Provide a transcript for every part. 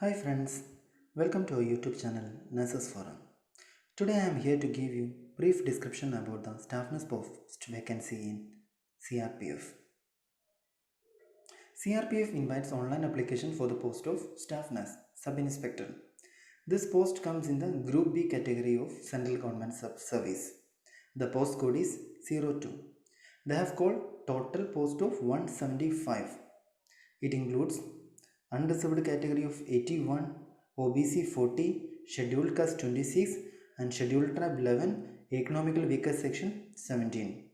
Hi friends, welcome to our YouTube channel Nurses Forum. Today I am here to give you brief description about the staff nurse post vacancy in CRPF. CRPF invites online application for the post of staff nurse sub-inspector. This post comes in the Group B category of central government service. The post code is 02. They have called total post of 175. It includes unreserved category of 81, OBC 40, scheduled caste 26 and scheduled tribe 11, economical weaker section 17.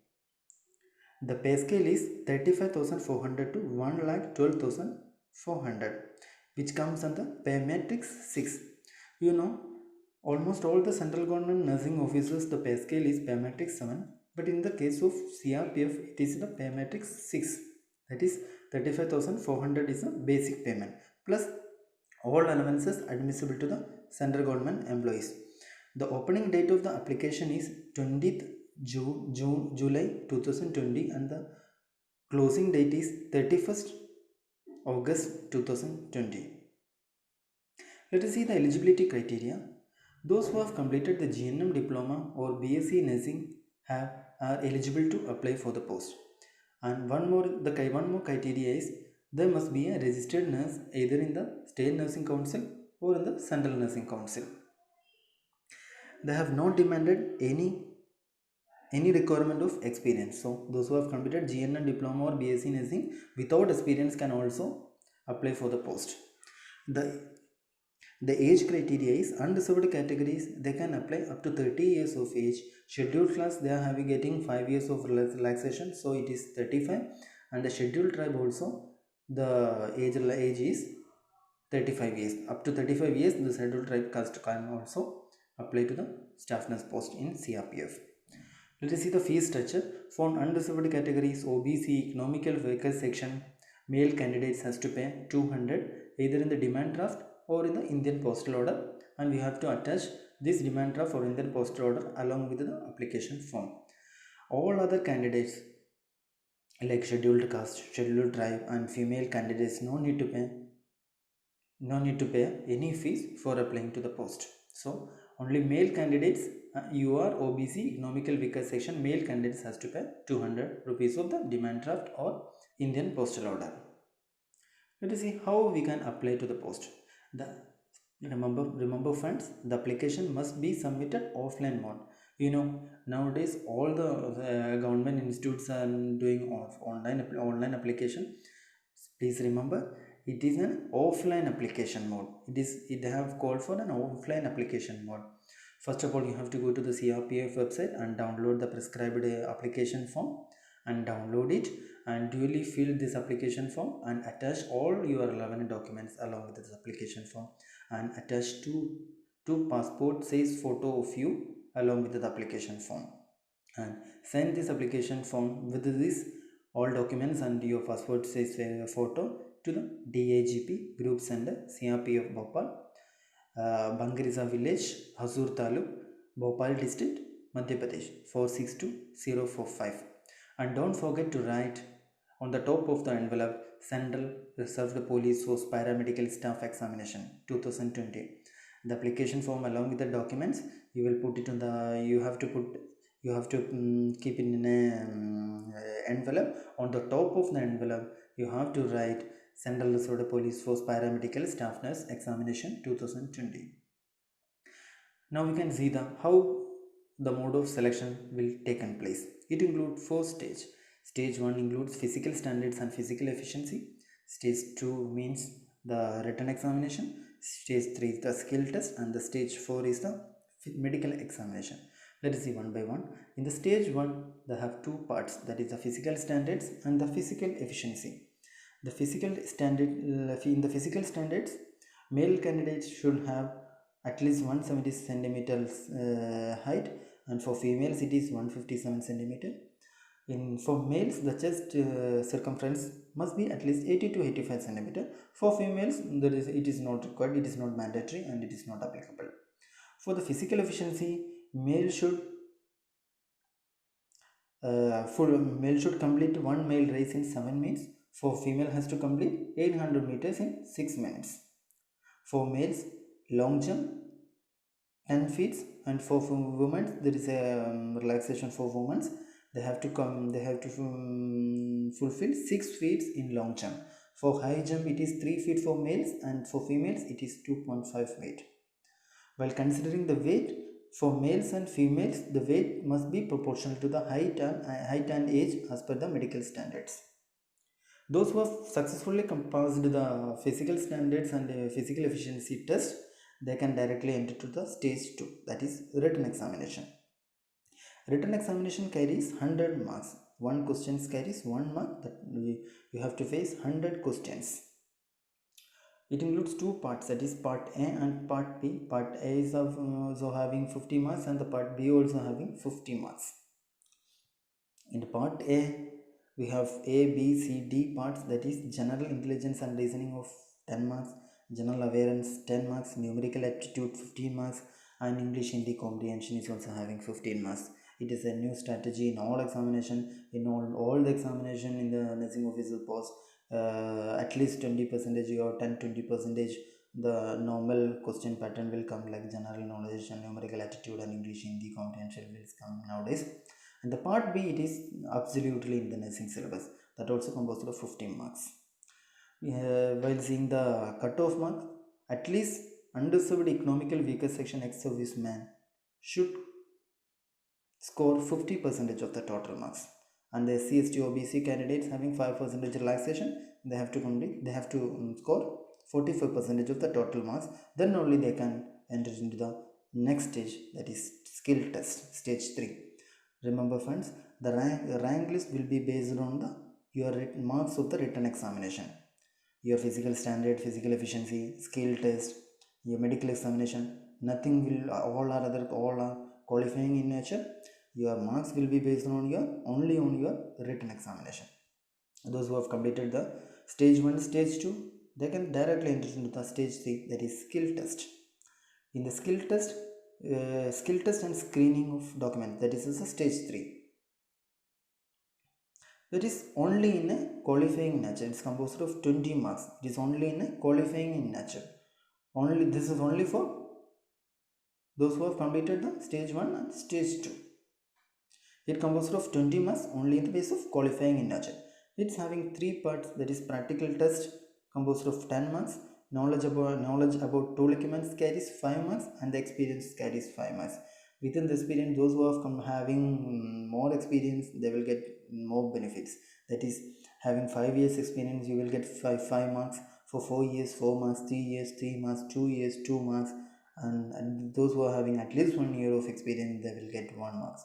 The pay scale is 35,400 to 1,12,400, which comes under pay matrix 6. You know, almost all the central government nursing officers the pay scale is pay matrix 7, but in the case of CRPF it is the pay matrix 6, that is 35,400 is a basic payment plus all allowances admissible to the central government employees. The opening date of the application is 20th July 2020 and the closing date is 31st August 2020. Let us see the eligibility criteria. Those who have completed the GNM diploma or BSc nursing are eligible to apply for the post. And one more criteria is there must be a registered nurse either in the state nursing council or in the central nursing council. They have not demanded any requirement of experience. So those who have completed GNM diploma or BSc nursing without experience can also apply for the post. The age criteria is unreserved categories, they can apply up to 30 years of age. Scheduled class, they are getting 5 years of relaxation, so it is 35. And the scheduled tribe also, the age is 35 years. Up to 35 years, the scheduled tribe caste can also apply to the staff nurse post in CRPF. Let us see the fee structure. For unreserved categories, OBC, economical vehicle section, male candidates has to pay 200 either in the demand draft or in the Indian postal order, and we have to attach this demand draft or Indian postal order along with the application form. All other candidates like scheduled caste, scheduled tribe and female candidates no need to pay any fees for applying to the post. So only male candidates, you are OBC economical weaker section, male candidates has to pay 200 rupees of the demand draft or Indian postal order. Let us see how we can apply to the post. Remember friends, the application must be submitted offline mode. Nowadays all the government institutes are doing online application. Please remember, it is an offline application mode. It have called for an offline application mode. First of all, you have to go to the CRPF website and download the prescribed application form and download it and duly fill this application form and attach all your relevant documents along with this application form and attach two passport size photo of you along with the application form and send this application form with this all documents and your passport size photo to the DIGP Group Center, CRPF Bhopal, Bangriza Village, Hazur Taluk, Bhopal District, Madhya Pradesh 462045. And don't forget to write on the top of the envelope Central Reserved Police Force Paramedical Staff Examination 2020. The application form along with the documents you will put it on the you have to keep it in a envelope. On the top of the envelope you have to write Central Reserved Police Force Paramedical Staff Nurse Examination 2020. Now we can see how the mode of selection will take place. It includes 4 stages. Stage 1 includes physical standards and physical efficiency. Stage 2 means the written examination. Stage 3 is the skill test and the stage 4 is the medical examination. Let us see one by one. In the stage 1 they have 2 parts, that is the physical standards and the physical efficiency. In the physical standards, male candidates should have at least 170 centimeters height and for females it is 157 centimeter. For males the chest circumference must be at least 80 to 85 centimeter. For females it is not required, it is not mandatory and it is not applicable. For the physical efficiency, male should complete 1 mile race in 7 minutes. For female has to complete 800 meters in 6 minutes. For males, long jump 10 feet, and for women there is a relaxation for women. They have to fulfill 6 feet in long jump. For high jump it is 3 feet for males, and for females it is 2.5 feet. While considering the weight, for males and females the weight must be proportional to the height and age as per the medical standards. Those who have successfully passed the physical standards and physical efficiency test, they can directly enter to the stage 2, that is written examination. Written examination carries 100 marks. One question carries 1 mark, that you have to face 100 questions. It includes two parts, that is part A and part B. Part A is also having 50 marks and the part B also having 50 marks. In part A, we have A, B, C, D parts, that is general intelligence and reasoning of 10 marks, general awareness 10 marks, numerical aptitude 15 marks, and English Hindi comprehension is also having 15 marks. It is a new strategy in all examination, in all the examination in the nursing officer post. At least 20% or 10-20% the normal question pattern will come, like general knowledge and numerical aptitude and English Hindi comprehension will come nowadays. And the part B, it is absolutely in the nursing syllabus, that also composed of 15 marks. While seeing the cutoff marks, at least underserved economical weaker section ex-serviceman should score 50% of the total marks, and the SC, ST, OBC candidates having 5% relaxation, they have to score 45% of the total marks. Then only they can enter into the next stage, that is skill test, stage 3. Remember friends, the rank list will be based on your marks of the written examination, your physical standard, physical efficiency, skill test, your medical examination. Nothing will, all are qualifying in nature. Your marks will be based on only on your written examination. Those who have completed the stage 1, stage 2, they can directly enter into the stage 3, that is skill test. In the skill test and screening of documents, that is also stage 3. That is only in a qualifying nature. It's composed of 20 marks. It is only in a qualifying in nature. This is only for those who have completed the stage 1 and stage 2. It composed of 20 marks only in the base of qualifying in nature. It's having 3 parts, that is practical test composed of 10 marks, knowledge about tool equipments carries 5 marks, and the experience carries 5 marks. Within the experience, those who have having more experience, they will get more benefits. That is, having 5 years experience, you will get 5 marks. For 4 years, 4 marks, 3 years, 3 marks, 2 years, 2 marks, and those who are having at least 1 year of experience, they will get 1 marks.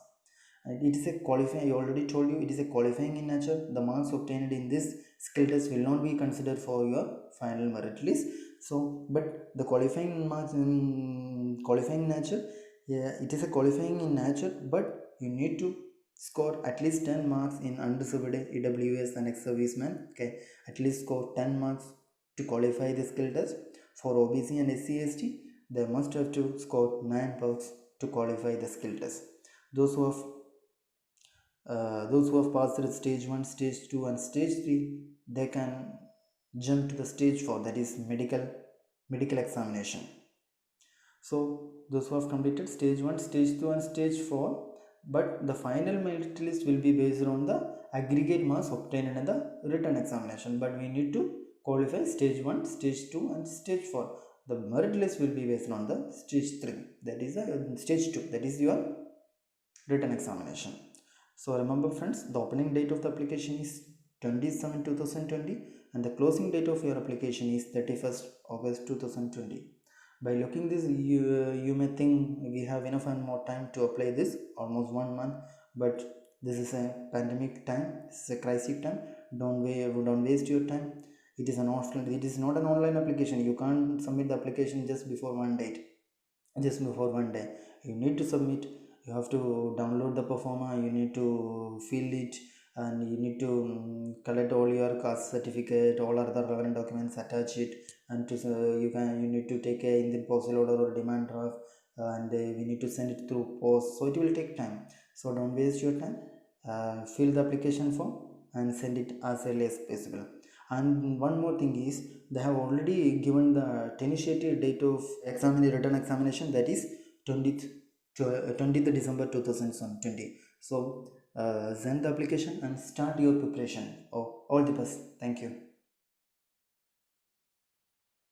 It is a qualifying, I already told you, it is a qualifying in nature. The marks obtained in this skill test will not be considered for your final merit list. So, but the qualifying marks in qualifying nature, yeah, it is a qualifying in nature, but you need to score at least 10 marks in underserved EWS and ex-serviceman. Okay, at least score 10 marks to qualify the skill test. For OBC and SC ST, they must have to score 9 marks to qualify the skill test. Those who have passed through stage 1, stage 2 and stage 3, they can jump to the stage 4, that is medical examination. So those who have completed stage 1, stage 2 and stage 4, but the final merit list will be based on the aggregate marks obtained in the written examination, but we need to qualify stage 1, stage 2 and stage 4. The merit list will be based on the stage 3, that is stage 2, that is your written examination. So remember friends, the opening date of the application is 27/2020 and the closing date of your application is 31st August 2020. By looking this, you may think we have enough and more time to apply this, almost 1 month, but this is a pandemic time, this is a crisis time. Don't waste your time. It is not an online application. You can't submit the application just before one day. You need to submit. You have to download the performer, you need to fill it, and you need to collect all your caste certificate, all other relevant documents, attach it, and you need to take a Indian postal order or demand draft, and we need to send it through post, so it will take time. So don't waste your time. Fill the application form and send it as early as possible. And one more thing is, they have already given the tentative date of written examination, that is 20th 20th December 2020. So send the application and start your preparation. Oh, all the best. Thank you.